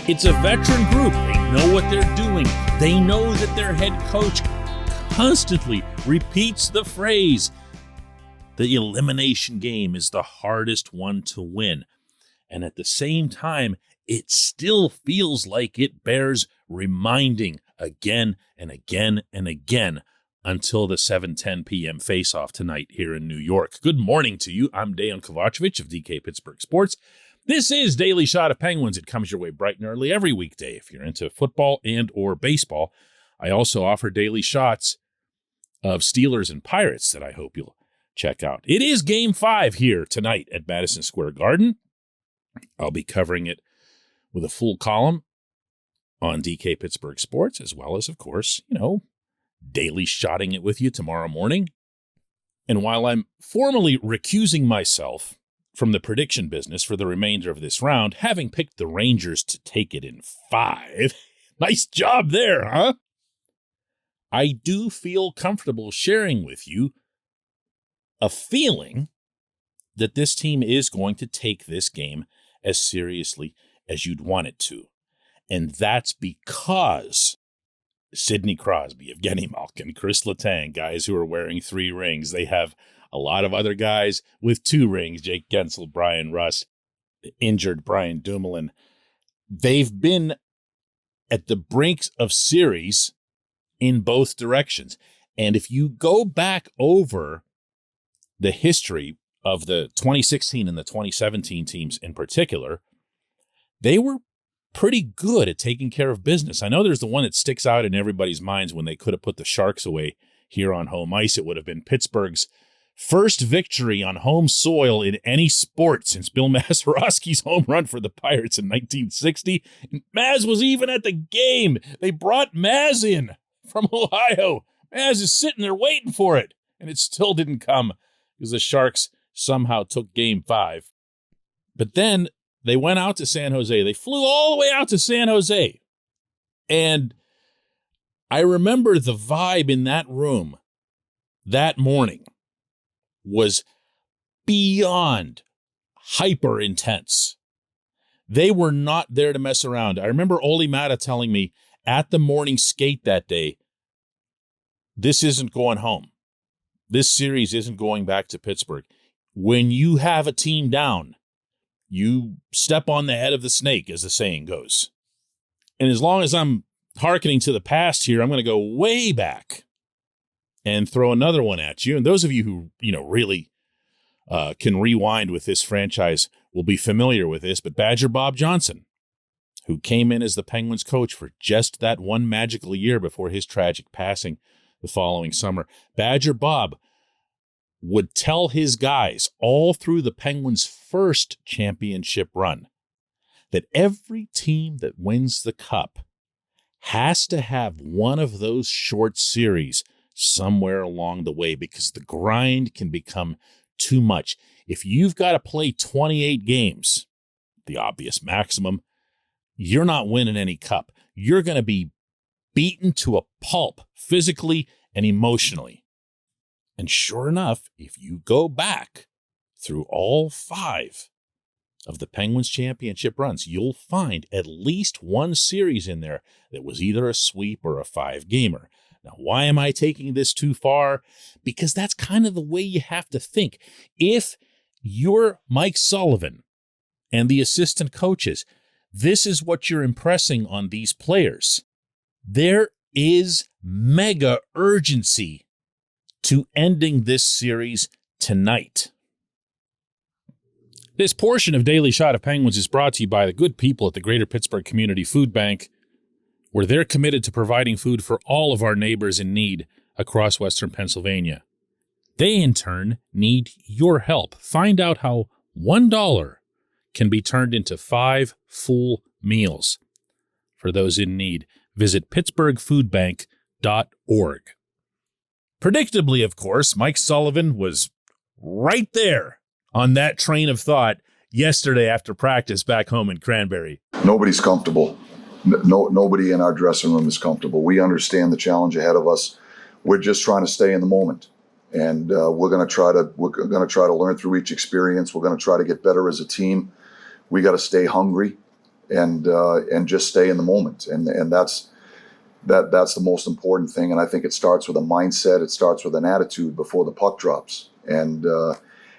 It's a veteran group. They know what they're doing. They know that their head coach constantly repeats the phrase, the elimination game is the hardest one to win. And at the same time, it still feels like it bears reminding again and again and again until the 7:10 p.m. face-off tonight here in New York. Good morning to you. I'm Dejan Kovacevic of DK Pittsburgh Sports. This is Daily Shot of Penguins. It comes your way bright and early every weekday if you're into football and or baseball. I also offer daily shots of Steelers and Pirates that I hope you'll check out. It is Game 5 here tonight at Madison Square Garden. I'll be covering it with a full column on DK Pittsburgh Sports, as well as, of course, daily shotting it with you tomorrow morning. And while I'm formally recusing myself from the prediction business for the remainder of this round, having picked the Rangers to take it in 5, nice job there, huh? I do feel comfortable sharing with you a feeling that this team is going to take this game as seriously as you'd want it to. And that's because Sidney Crosby, Evgeny Malkin, Chris Letang, guys who are wearing 3 rings. They have a lot of other guys with 2 rings, Jake Gensel, Brian Rust, injured Brian Dumoulin. They've been at the brinks of series in both directions. And if you go back over the history of the 2016 and the 2017 teams in particular, they were pretty good at taking care of business. I know there's the one that sticks out in everybody's minds when they could have put the Sharks away here on home ice. It would have been Pittsburgh's first victory on home soil in any sport since Bill Mazeroski's home run for the Pirates in 1960. And Maz was even at the game. They brought Maz in from Ohio. Maz is sitting there waiting for it, and it still didn't come because the Sharks somehow took Game 5. But then they went out to San Jose. They flew all the way out to San Jose. And I remember the vibe in that room that morning was beyond hyper intense. They were not there to mess around. I remember Oli Mata telling me at the morning skate that day, this isn't going home. This series isn't going back to Pittsburgh. When you have a team down, you step on the head of the snake, as the saying goes. And as long as I'm hearkening to the past here, I'm going to go way back and throw another one at you. And those of you who, really can rewind with this franchise will be familiar with this. But Badger Bob Johnson, who came in as the Penguins coach for just that one magical year before his tragic passing the following summer, Badger Bob would tell his guys all through the Penguins' first championship run that every team that wins the Cup has to have one of those short series somewhere along the way because the grind can become too much. If you've got to play 28 games, the obvious maximum, you're not winning any Cup. You're going to be beaten to a pulp physically and emotionally. And sure enough, if you go back through all 5 of the Penguins championship runs, you'll find at least one series in there that was either a sweep or a 5-gamer. Now, why am I taking this too far? Because that's kind of the way you have to think. If you're Mike Sullivan and the assistant coaches, this is what you're impressing on these players. There is mega urgency to ending this series tonight. This portion of Daily Shot of Penguins is brought to you by the good people at the Greater Pittsburgh Community Food Bank, where they're committed to providing food for all of our neighbors in need across Western Pennsylvania. They, in turn, need your help. Find out how $1 can be turned into 5 full meals for those in need. Visit pittsburghfoodbank.org. Predictably, of course, Mike Sullivan was right there on that train of thought yesterday after practice back home in Cranberry. Nobody's comfortable. Nobody in our dressing room is comfortable. We understand the challenge ahead of us. We're just trying to stay in the moment, and we're going to try to learn through each experience. We're going to try to get better as a team. We got to stay hungry. and just stay in the moment. And that's the most important thing. And I think it starts with a mindset. It starts with an attitude before the puck drops. And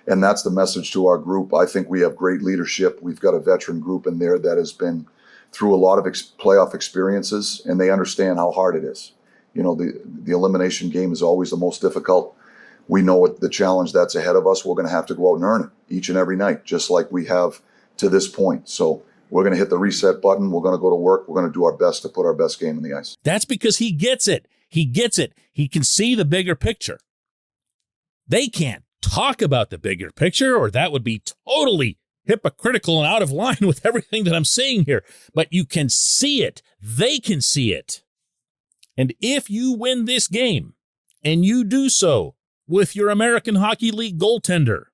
that's the message to our group. I think we have great leadership. We've got a veteran group in there that has been through a lot of playoff experiences, and they understand how hard it is. You know, the elimination game is always the most difficult. We know what the challenge that's ahead of us. We're going to have to go out and earn it each and every night, just like we have to this point. So we're going to hit the reset button. We're going to go to work. We're going to do our best to put our best game in the ice. That's because he gets it. He gets it. He can see the bigger picture. They can't talk about the bigger picture, or that would be totally hypocritical and out of line with everything that I'm saying here. But you can see it. They can see it. And if you win this game, and you do so with your American Hockey League goaltender,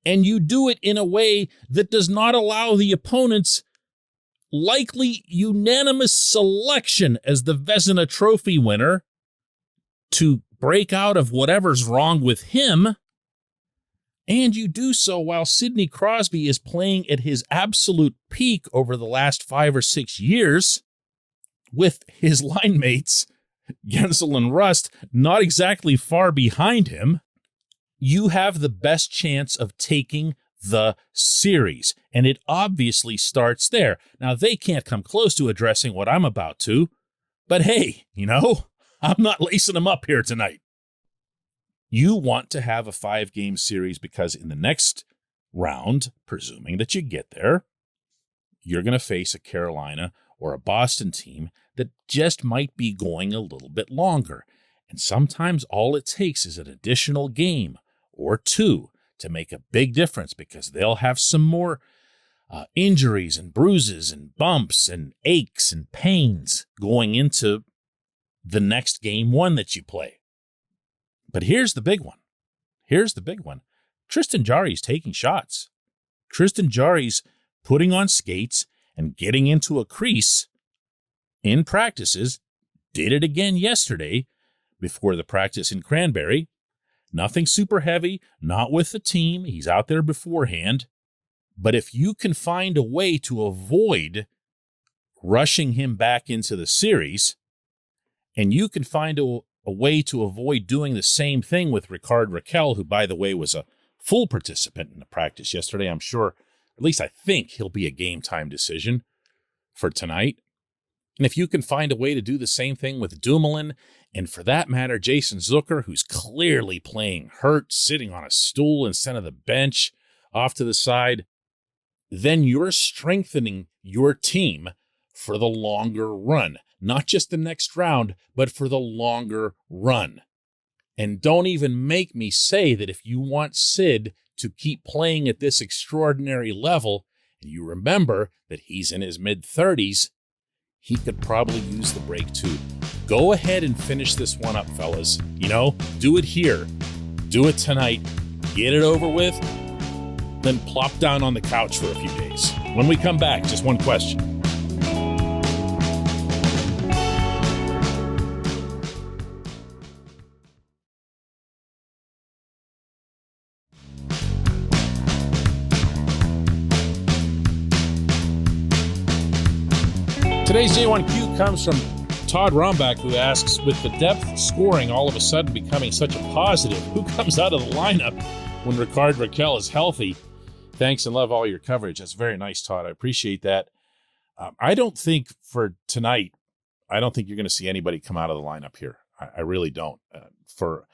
and you do it in a way that does not allow the opponent's likely unanimous selection as the Vezina Trophy winner to break out of whatever's wrong with him, and you do so while Sidney Crosby is playing at his absolute peak over the last 5 or 6 years, with his line mates, Gensel and Rust, not exactly far behind him, you have the best chance of taking the series. And it obviously starts there. Now, they can't come close to addressing what I'm about to, but hey, I'm not lacing them up here tonight. You want to have a 5-game series because in the next round, presuming that you get there, you're going to face a Carolina or a Boston team that just might be going a little bit longer. And sometimes all it takes is an additional game or two to make a big difference, because they'll have some more injuries and bruises and bumps and aches and pains going into the next game one that you play. But here's the big one. Tristan Jarry's taking shots. Tristan Jarry's putting on skates and getting into a crease in practices. Did it again yesterday before the practice in Cranberry. Nothing super heavy, not with the team. He's out there beforehand. But if you can find a way to avoid rushing him back into the series, and you can find a way to avoid doing the same thing with Ricard Raquel, who, by the way, was a full participant in the practice yesterday. I'm sure, at least I think, he'll be a game time decision for tonight. And if you can find a way to do the same thing with Dumoulin, and for that matter, Jason Zucker, who's clearly playing hurt, sitting on a stool instead of the bench off to the side, then you're strengthening your team for the longer run. Not just the next round, but for the longer run. And don't even make me say that if you want Sid to keep playing at this extraordinary level, and you remember that he's in his mid-30s, he could probably use the break too. Go ahead and finish this one up, fellas. Do it here. Do it tonight. Get it over with. Then plop down on the couch for a few days. When we come back, just one question. Today's J1Q comes from Todd Rombach, who asks, with the depth scoring all of a sudden becoming such a positive, who comes out of the lineup when Ricard Raquel is healthy? Thanks and love all your coverage. That's very nice, Todd. I appreciate that. I don't think for tonight, you're going to see anybody come out of the lineup here. I really don't, for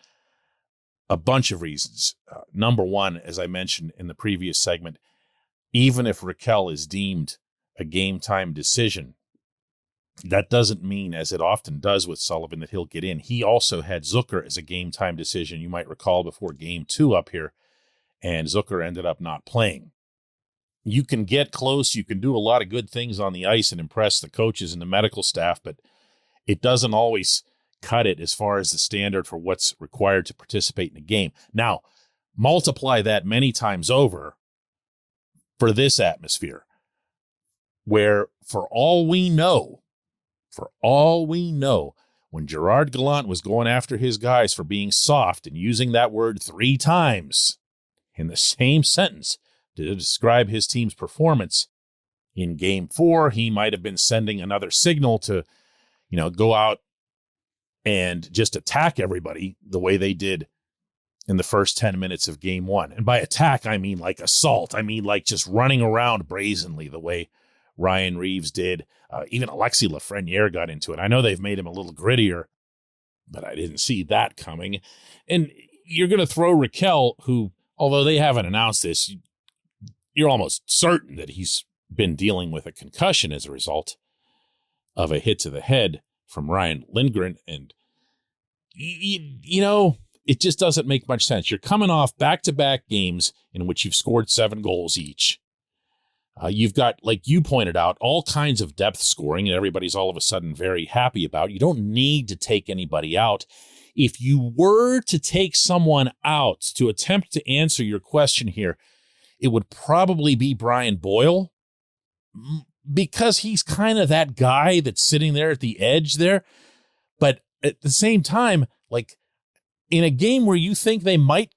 a bunch of reasons. Number one, as I mentioned in the previous segment, even if Raquel is deemed a game time decision, that doesn't mean, as it often does with Sullivan, that he'll get in. He also had Zucker as a game time decision, you might recall, before game 2 up here, and Zucker ended up not playing. You can get close, you can do a lot of good things on the ice and impress the coaches and the medical staff, but it doesn't always cut it as far as the standard for what's required to participate in a game. Now, multiply that many times over for this atmosphere, where for all we know, when Gerard Gallant was going after his guys for being soft and using that word 3 times in the same sentence to describe his team's performance, in game 4, he might have been sending another signal to, go out and just attack everybody the way they did in the first 10 minutes of game 1. And by attack, I mean like assault. I mean like just running around brazenly the way Ryan Reeves did. Even Alexis Lafreniere got into it. I know they've made him a little grittier, but I didn't see that coming. And you're going to throw Raquel, who, although they haven't announced this, you're almost certain that he's been dealing with a concussion as a result of a hit to the head from Ryan Lindgren. And, it just doesn't make much sense. You're coming off back-to-back games in which you've scored 7 goals each. You've got, like you pointed out, all kinds of depth scoring, and everybody's all of a sudden very happy about. You don't need to take anybody out. If you were to take someone out to attempt to answer your question here, it would probably be Brian Boyle, because he's kind of that guy that's sitting there at the edge there. But at the same time, like, in a game where you think they might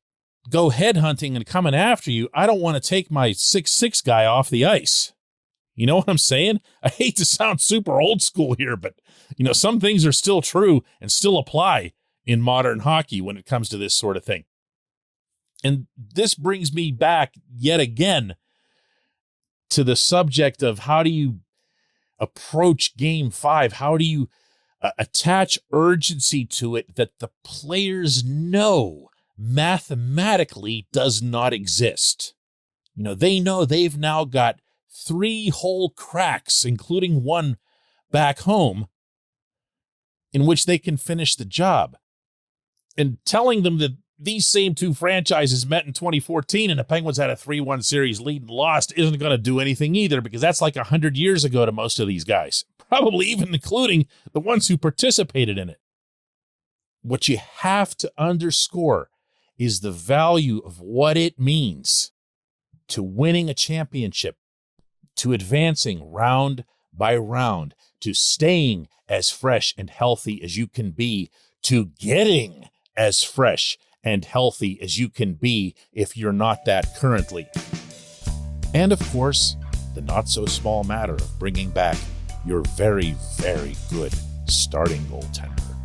go headhunting and coming after you, I don't want to take my 6'6" guy off the ice. You know what I'm saying? I hate to sound super old school here, but, some things are still true and still apply in modern hockey when it comes to this sort of thing. And this brings me back yet again to the subject of how do you approach game 5? How do you attach urgency to it that the players know mathematically does not exist? They know they've now got 3 whole cracks, including one back home, in which they can finish the job. And telling them that these same 2 franchises met in 2014 and the Penguins had a 3-1 series lead and lost isn't going to do anything either, because that's like 100 years ago to most of these guys, probably even including the ones who participated in it. What you have to underscore is the value of what it means to winning a championship, to advancing round by round, to staying as fresh and healthy as you can be, to getting as fresh and healthy as you can be if you're not that currently. And of course, the not so small matter of bringing back your very, very good starting goaltender.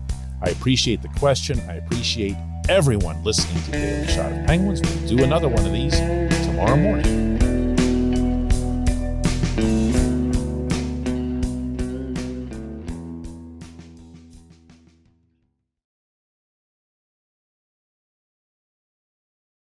I appreciate the question. I appreciate everyone listening to Daily Shot of Penguins. We'll do another one of these tomorrow morning.